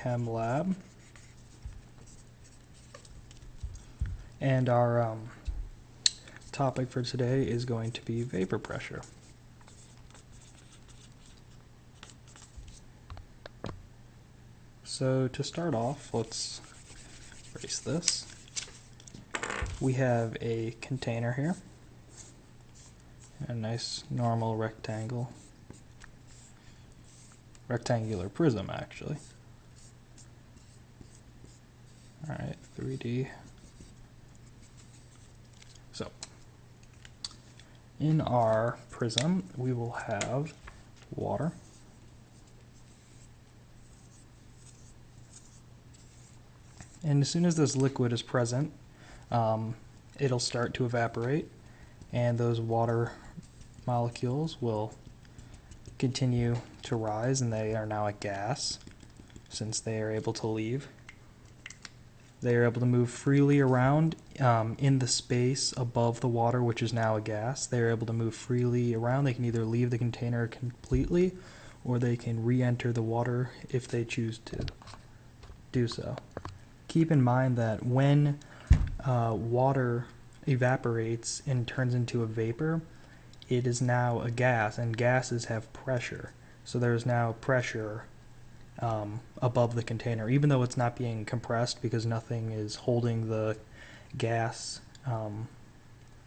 Chem Lab, and our topic for today is going to be vapor pressure. So to start off, let's erase this. We have a container here, a nice normal rectangular prism actually. Alright, 3D. So, in our prism we will have water, and as soon as this liquid is present, it'll start to evaporate, and those water molecules will continue to rise, and they are now a gas since they are able to leave. They are able to move freely around in the space above the water, which is now a gas. They are able to move freely around. They can either leave the container completely, or they can re-enter the water if they choose to do so. Keep in mind that when water evaporates and turns into a vapor, it is now a gas, and gases have pressure. So there's now pressure above the container, even though it's not being compressed because nothing is holding the gas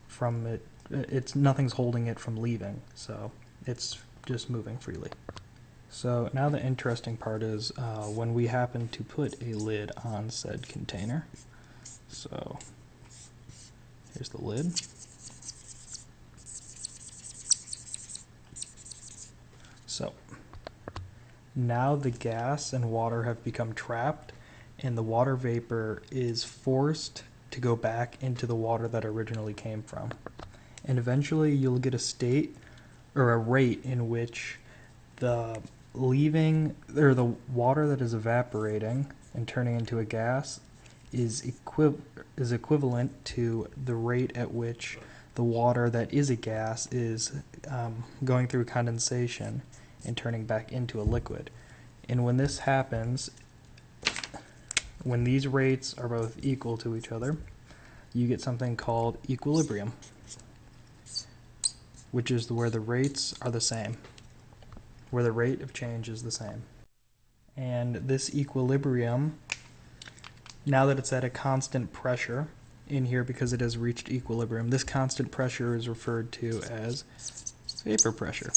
from it. Nothing's holding it from leaving, so it's just moving freely. So now the interesting part is when we happen to put a lid on said container. So here's the lid. So now the gas and water have become trapped, and the water vapor is forced to go back into the water that originally came from. And eventually you'll get a state or a rate in which the the water that is evaporating and turning into a gas is equivalent to the rate at which the water that is a gas is going through condensation and turning back into a liquid. And when this happens, when these rates are both equal to each other, you get something called equilibrium, which is where the rates are the same, where the rate of change is the same. And this equilibrium, now that it's at a constant pressure in here because it has reached equilibrium, this constant pressure is referred to as vapor pressure,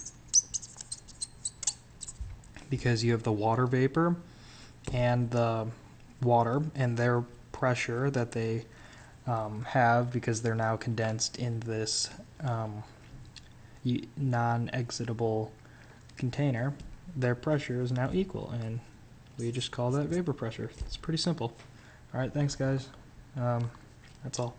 because you have the water vapor and the water and their pressure that they have because they're now condensed in this non-exitable container. Their pressure is now equal, and we just call that vapor pressure. It's pretty simple. Alright, thanks guys. That's all.